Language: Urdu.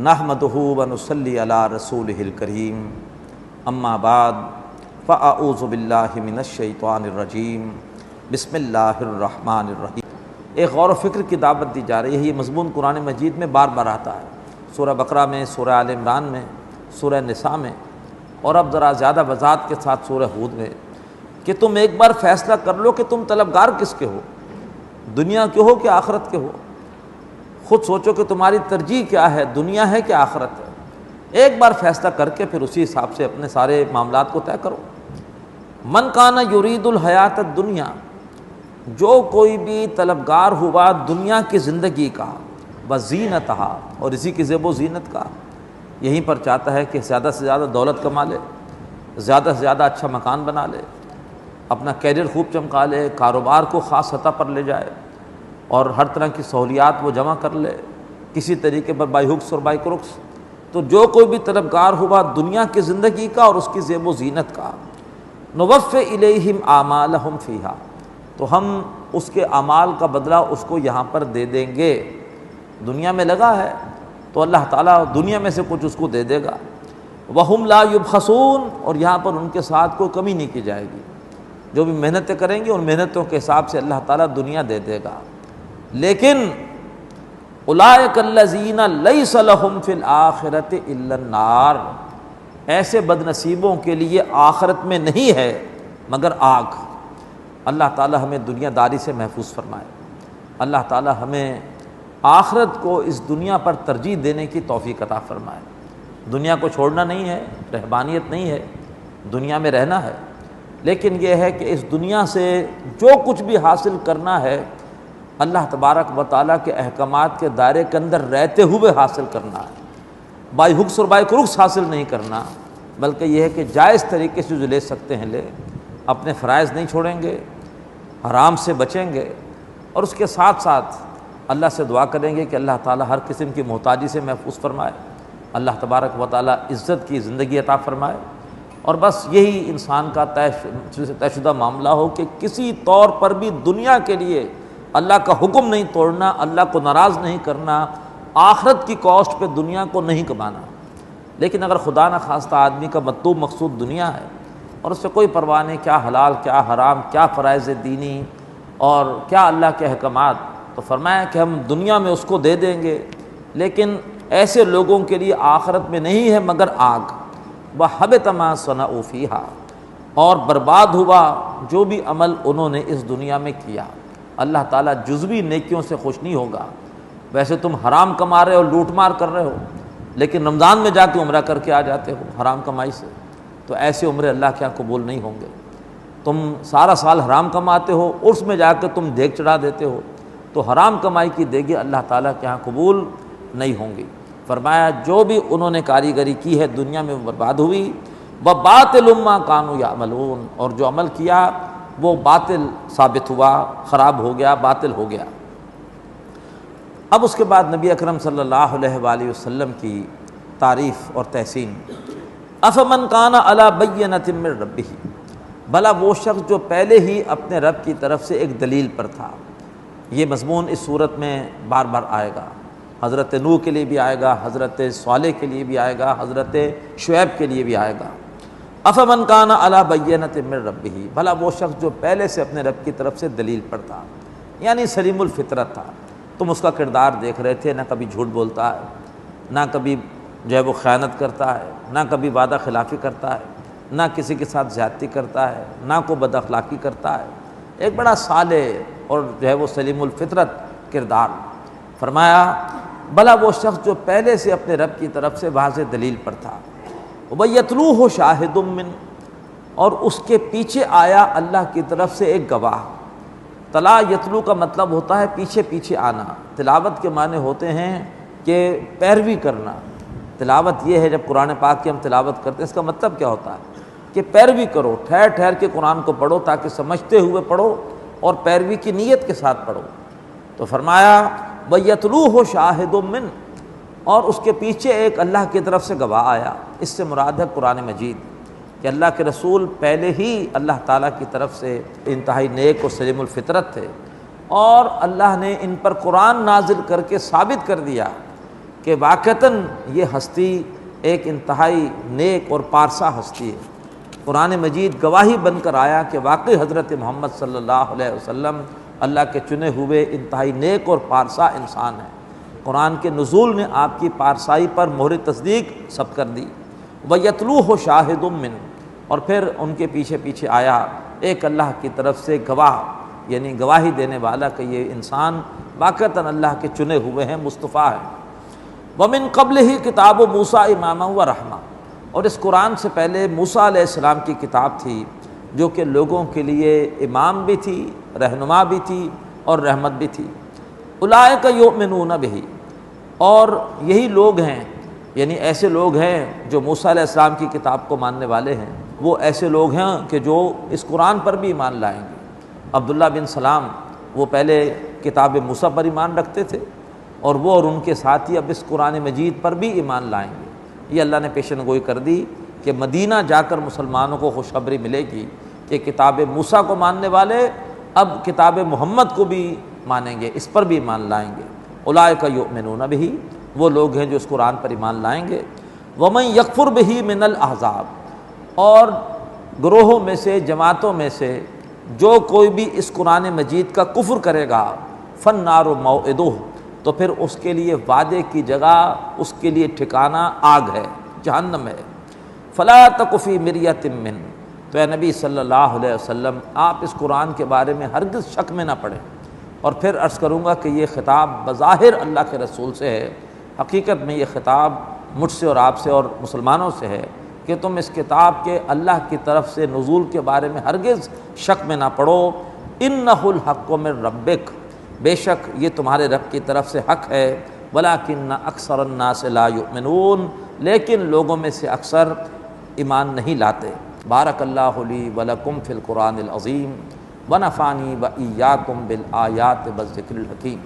نحمدہ ونصلی علی رسولہ الکریم اما بعد فاعوذ باللہ من الشیطان الرجیم بسم اللہ الرحمن الرحیم۔ ایک غور و فکر کی دعوت دی جا رہی ہے۔ یہ مضمون قرآن مجید میں بار بار آتا ہے، سورہ بقرہ میں، سورہ آل عمران میں، سورہ نساء میں، اور اب ذرا زیادہ وضاحت کے ساتھ سورہ ہود میں، کہ تم ایک بار فیصلہ کر لو کہ تم طلبگار کس کے ہو، دنیا کے ہو کہ آخرت کے ہو۔ خود سوچو کہ تمہاری ترجیح کیا ہے، دنیا ہے کہ آخرت ہے۔ ایک بار فیصلہ کر کے پھر اسی حساب سے اپنے سارے معاملات کو طے کرو۔ من کان یرید الحیات الدنیا، جو کوئی بھی طلبگار ہوا دنیا کی زندگی کا، وزینتہا، اور اسی کی زیب و زینت کا، یہیں پر چاہتا ہے کہ زیادہ سے زیادہ دولت کما لے، زیادہ سے زیادہ اچھا مکان بنا لے، اپنا کیریئر خوب چمکا لے، کاروبار کو خاص سطح پر لے جائے، اور ہر طرح کی سہولیات وہ جمع کر لے کسی طریقے پر، بائی ہکس اور بائی کروکس۔ تو جو کوئی بھی طلبگار ہوا دنیا کی زندگی کا اور اس کی زیب و زینت کا، نوفِ الیہم اعمالہم فیہا، تو ہم اس کے اعمال کا بدلہ اس کو یہاں پر دے دیں گے۔ دنیا میں لگا ہے تو اللہ تعالیٰ دنیا میں سے کچھ اس کو دے دے گا۔ وہم لا یبخسون، اور یہاں پر ان کے ساتھ کوئی کمی نہیں کی جائے گی۔ جو بھی محنتیں کریں گے ان محنتوں کے حساب سے اللہ تعالیٰ دنیا دے دے گا۔ لیکن اولئک الذین لیس لہم فی الآخرۃ الا النار، ایسے بد نصیبوں کے لیے آخرت میں نہیں ہے مگر آگ۔ اللہ تعالیٰ ہمیں دنیا داری سے محفوظ فرمائے، اللہ تعالیٰ ہمیں آخرت کو اس دنیا پر ترجیح دینے کی توفیق عطا فرمائے۔ دنیا کو چھوڑنا نہیں ہے، رہبانیت نہیں ہے، دنیا میں رہنا ہے، لیکن یہ ہے کہ اس دنیا سے جو کچھ بھی حاصل کرنا ہے اللہ تبارک و تعالیٰ کے احکامات کے دائرے کے اندر رہتے ہوئے حاصل کرنا ہے، بائی ہکس اور بائی کروکس حاصل نہیں کرنا، بلکہ یہ ہے کہ جائز طریقے سے جو لے سکتے ہیں لے، اپنے فرائض نہیں چھوڑیں گے، حرام سے بچیں گے، اور اس کے ساتھ ساتھ اللہ سے دعا کریں گے کہ اللہ تعالیٰ ہر قسم کی محتاجی سے محفوظ فرمائے، اللہ تبارک و تعالیٰ عزت کی زندگی عطا فرمائے، اور بس یہی انسان کا طے شدہ معاملہ ہو کہ کسی طور پر بھی دنیا کے لیے اللہ کا حکم نہیں توڑنا، اللہ کو ناراض نہیں کرنا، آخرت کی کاسٹ پہ دنیا کو نہیں کمانا۔ لیکن اگر خدا نہ خواستہ آدمی کا مطلوب مقصود دنیا ہے اور اس سے کوئی پرواہ نہیں کیا حلال کیا حرام، کیا فرائض دینی اور کیا اللہ کے احکامات، تو فرمایا کہ ہم دنیا میں اس کو دے دیں گے، لیکن ایسے لوگوں کے لیے آخرت میں نہیں ہے مگر آگ۔ وَحَبِطَ مَا صَنَعُوا فِيهَا، اور برباد ہوا جو بھی عمل انہوں نے اس دنیا میں کیا۔ اللہ تعالیٰ جزوی نیکیوں سے خوش نہیں ہوگا۔ ویسے تم حرام کما رہے ہو، لوٹ مار کر رہے ہو، لیکن رمضان میں جا کے عمرہ کر کے آ جاتے ہو حرام کمائی سے، تو ایسے عمرے اللہ کے یہاں قبول نہیں ہوں گے۔ تم سارا سال حرام کماتے ہو، عرس میں جا کے تم دیگ چڑھا دیتے ہو، تو حرام کمائی کی دیگیں اللہ تعالیٰ کے یہاں قبول نہیں ہوں گی۔ فرمایا جو بھی انہوں نے کاریگری کی ہے دنیا میں وہ برباد ہوئی۔ وَبَاطِلٌ مَّا كَانُوا يَعْمَلُونَ، اور جو عمل کیا وہ باطل ثابت ہوا، خراب ہو گیا، باطل ہو گیا۔ اب اس کے بعد نبی اکرم صلی اللہ علیہ وآلہ وسلم کی تعریف اور تحسین۔ أَفَمَنْ كَانَ عَلَى بَيِّنَةٍ مِّن رَبِّهِ، بھلا وہ شخص جو پہلے ہی اپنے رب کی طرف سے ایک دلیل پر تھا۔ یہ مضمون اس صورت میں بار بار آئے گا، حضرت نوح کے لیے بھی آئے گا، حضرت صالح کے لیے بھی آئے گا، حضرت شعیب کے لیے بھی آئے گا۔ أَفَمَنْ كَانَ عَلَى بَيِّنَةٍ مِّن رَبِّهِ، بھلا وہ شخص جو پہلے سے اپنے رب کی طرف سے دلیل پر تھا، یعنی سلیم الفطرت تھا۔ تم اس کا کردار دیکھ رہے تھے، نہ کبھی جھوٹ بولتا ہے، نہ کبھی جو ہے وہ خیانت کرتا ہے، نہ کبھی وعدہ خلافی کرتا ہے، نہ کسی کے ساتھ زیادتی کرتا ہے، نہ کوئی بد اخلاقی کرتا ہے، ایک بڑا صالح اور جو ہے وہ سلیم الفطرت کردار۔ فرمایا بھلا وہ شخص جو پہلے سے اپنے رب کی طرف سے واضح دلیل پر تھا، وَيَتْلُوهُ شَاهِدٌ مِّنْهُ، اور اس کے پیچھے آیا اللہ کی طرف سے ایک گواہ۔ تلا یتلو کا مطلب ہوتا ہے پیچھے پیچھے آنا، تلاوت کے معنی ہوتے ہیں کہ پیروی کرنا۔ تلاوت یہ ہے جب قرآن پاک کی ہم تلاوت کرتے ہیں، اس کا مطلب کیا ہوتا ہے کہ پیروی کرو، ٹھہر ٹھہر کے قرآن کو پڑھو تاکہ سمجھتے ہوئے پڑھو اور پیروی کی نیت کے ساتھ پڑھو۔ تو فرمایا وَيَتْلُوهُ شَاهِدٌ مِّنْهُ، اور اس کے پیچھے ایک اللہ کی طرف سے گواہ آیا۔ اس سے مراد ہے قرآن مجید، کہ اللہ کے رسول پہلے ہی اللہ تعالیٰ کی طرف سے انتہائی نیک اور سلیم الفطرت تھے، اور اللہ نے ان پر قرآن نازل کر کے ثابت کر دیا کہ واقعتاً یہ ہستی ایک انتہائی نیک اور پارسا ہستی ہے۔ قرآن مجید گواہی بن کر آیا کہ واقعی حضرت محمد صلی اللہ علیہ وسلم اللہ کے چنے ہوئے انتہائی نیک اور پارسا انسان ہیں۔ قرآن کے نزول نے آپ کی پارسائی پر مہر تصدیق سب کر دی۔ وَيَتْلُوهُ شَاهِدٌ مِّنْهُ، اور پھر ان کے پیچھے پیچھے آیا ایک اللہ کی طرف سے گواہ، یعنی گواہی دینے والا کہ یہ انسان واقعتاً اللہ کے چنے ہوئے ہیں، مصطفیٰ ہے۔ وَمِن قَبْلِهِ کتاب موسیٰ اماما ورحمہ، اور اس قرآن سے پہلے موسیٰ علیہ السلام کی کتاب تھی جو کہ لوگوں کے لیے امام بھی تھی، رہنما بھی تھی اور رحمت بھی تھی۔ اولئک یؤمنون بہ، اور یہی لوگ ہیں، یعنی ایسے لوگ ہیں جو موسیٰ علیہ السلام کی کتاب کو ماننے والے ہیں، وہ ایسے لوگ ہیں کہ جو اس قرآن پر بھی ایمان لائیں گے۔ عبداللہ بن سلام وہ پہلے کتاب موسیٰ پر ایمان رکھتے تھے، اور وہ اور ان کے ساتھی اب اس قرآن مجید پر بھی ایمان لائیں گے۔ یہ اللہ نے پیشن گوئی کر دی کہ مدینہ جا کر مسلمانوں کو خوشخبری ملے گی کہ کتاب موسیٰ کو ماننے والے اب کتاب محمد کو بھی مانیں گے، اس پر بھی ایمان لائیں گے۔ اولئک یؤمنون بہ، وہ لوگ ہیں جو اس قرآن پر ایمان لائیں گے۔ ومن یکفر بہ من الاحزاب، اور گروہوں میں سے، جماعتوں میں سے جو کوئی بھی اس قرآن مجید کا کفر کرے گا، فالنار موعدہ، تو پھر اس کے لیے وعدے کی جگہ، اس کے لیے ٹھکانہ آگ ہے، جہنم ہے۔ فلا تک فی مریۃ من، تو اے نبی صلی اللہ علیہ وسلم آپ اس قرآن کے بارے میں ہرگز شک میں نہ پڑیں۔ اور پھر عرض کروں گا کہ یہ خطاب بظاہر اللہ کے رسول سے ہے، حقیقت میں یہ خطاب مجھ سے اور آپ سے اور مسلمانوں سے ہے کہ تم اس کتاب کے اللہ کی طرف سے نزول کے بارے میں ہرگز شک میں نہ پڑو۔ انہ الحق من ربک، بے شک یہ تمہارے رب کی طرف سے حق ہے۔ ولکن اکثر الناس لا یؤمنون، لیکن لوگوں میں سے اکثر ایمان نہیں لاتے۔ بارک اللہ لی ولکم فی القرآن العظیم ونفعنی وإیاکم بالآیات والذکر الحکیم۔